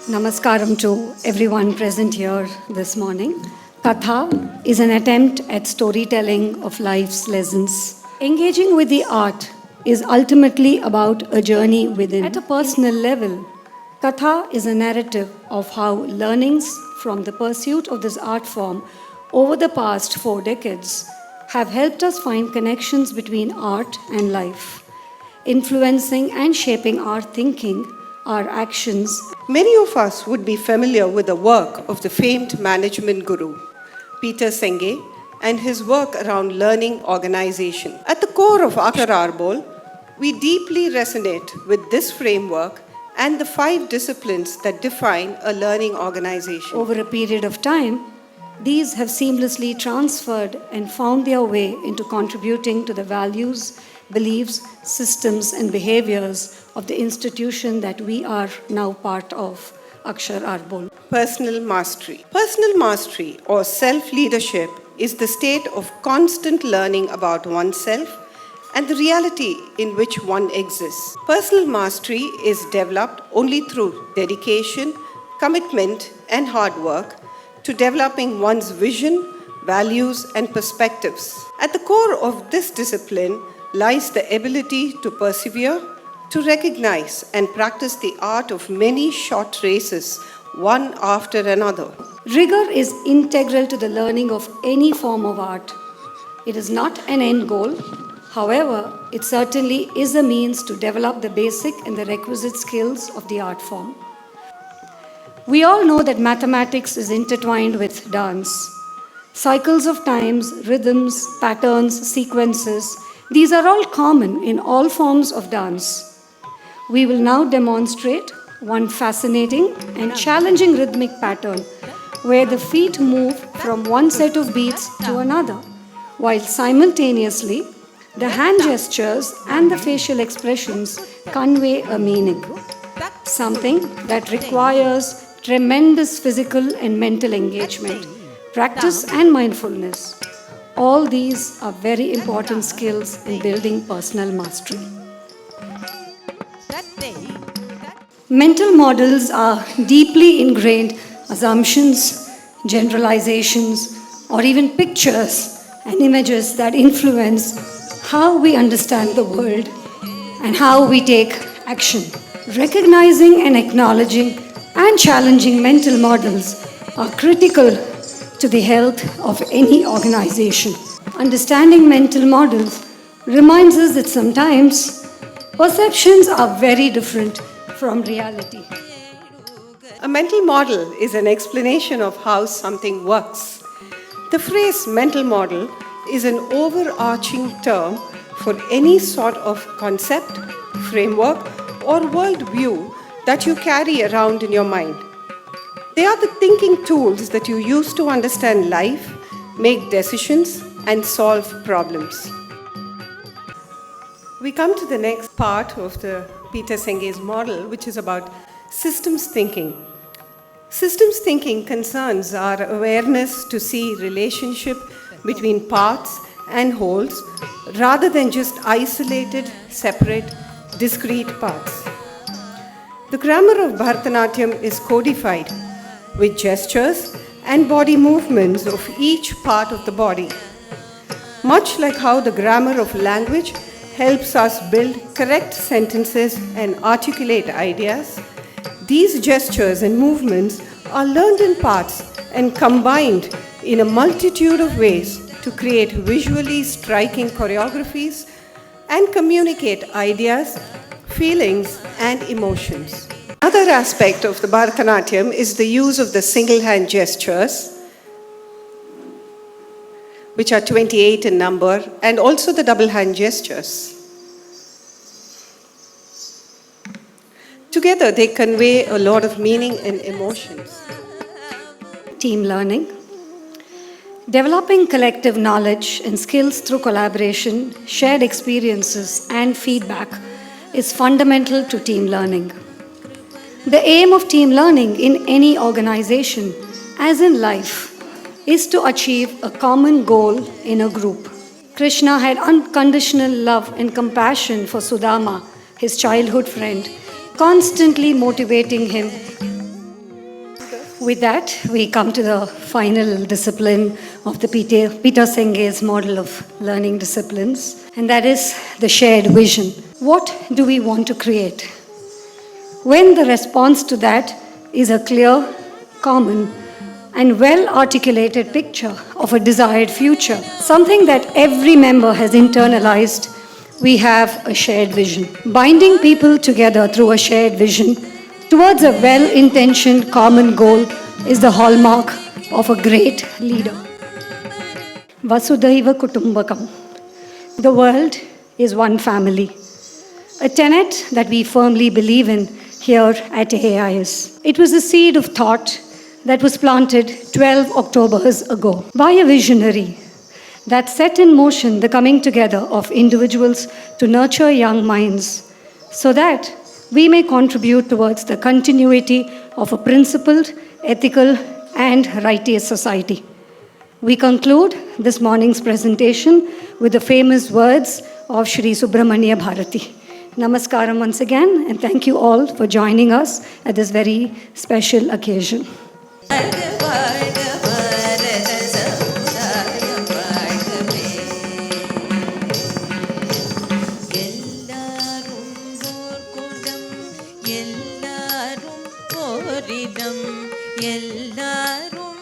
Namaskaram to everyone present here this morning. Katha is an attempt at storytelling of life's lessons. Engaging with the art is ultimately about a journey within. At a personal level, Katha is a narrative of how learnings from the pursuit of this art form over the past 4 decades have helped us find connections between art and life, influencing and shaping our thinking, our actions. Many of us would be familiar with the work of the famed management guru, Peter Senge, and his work around learning organization. At the core of Akshar Arbol, we deeply resonate with this framework and the 5 disciplines that define a learning organization. Over a period of time, these have seamlessly transferred and found their way into contributing to the values, beliefs, systems, and behaviors of the institution that we are now part of, Akshar Arbol. Personal mastery. Personal mastery or self-leadership is the state of constant learning about oneself and the reality in which one exists. Personal mastery is developed only through dedication, commitment, and hard work to developing one's vision, values, and perspectives. At the core of this discipline lies the ability to persevere, to recognize and practice the art of many short races, one after another. Rigor is integral to the learning of any form of art. It is not an end goal. However, it certainly is a means to develop the basic and the requisite skills of the art form. We all know that mathematics is intertwined with dance. Cycles of times, rhythms, patterns, sequences, these are all common in all forms of dance. We will now demonstrate one fascinating and challenging rhythmic pattern where the feet move from one set of beats to another, while simultaneously the hand gestures and the facial expressions convey a meaning, something that requires tremendous physical and mental engagement, practice and mindfulness. All these are very important skills in building personal mastery. Mental models are deeply ingrained assumptions, generalizations, or even pictures and images that influence how we understand the world and how we take action. Recognizing and acknowledging and challenging mental models are critical to the health of any organization. Understanding mental models reminds us that sometimes perceptions are very different from reality. A mental model is an explanation of how something works. The phrase mental model is an overarching term for any sort of concept, framework, or worldview that you carry around in your mind. They are the thinking tools that you use to understand life, make decisions, and solve problems. We come to the next part of the Peter Senge's model, which is about systems thinking. Systems thinking concerns our awareness to see relationship between parts and wholes rather than just isolated, separate, discrete parts. The grammar of Bharatanatyam is codified with gestures and body movements of each part of the body. Much like how the grammar of language helps us build correct sentences and articulate ideas, these gestures and movements are learned in parts and combined in a multitude of ways to create visually striking choreographies and communicate ideas, feelings, and emotions. Another aspect of the Bharatanatyam is the use of the single hand gestures, which are 28 in number, and also the double hand gestures. Together, they convey a lot of meaning and emotions. Team learning. Developing collective knowledge and skills through collaboration, shared experiences, and feedback is fundamental to team learning. The aim of team learning in any organization, as in life, is to achieve a common goal in a group. Krishna had unconditional love and compassion for Sudama, his childhood friend, constantly motivating him With that, we come to the final discipline of the Peter Senge's model of learning disciplines, and that is the shared vision. What do we want to create? When the response to that is a clear, common, and well articulated picture of a desired future, something that every member has internalized, we have a shared vision. Binding people together through a shared vision towards a well-intentioned common goal is the hallmark of a great leader. Vasudhaiva Kutumbakam. The world is one family, a tenet that we firmly believe in here at AIS. It was a seed of thought that was planted 12 Octobers ago by a visionary that set in motion the coming together of individuals to nurture young minds so that we may contribute towards the continuity of a principled, ethical, and righteous society. We conclude this morning's presentation with the famous words of Shri Subramanya Bharati. Namaskaram once again, and thank you all for joining us at this very special occasion. எல்லாரும் ஓரிடம் எல்லாரும்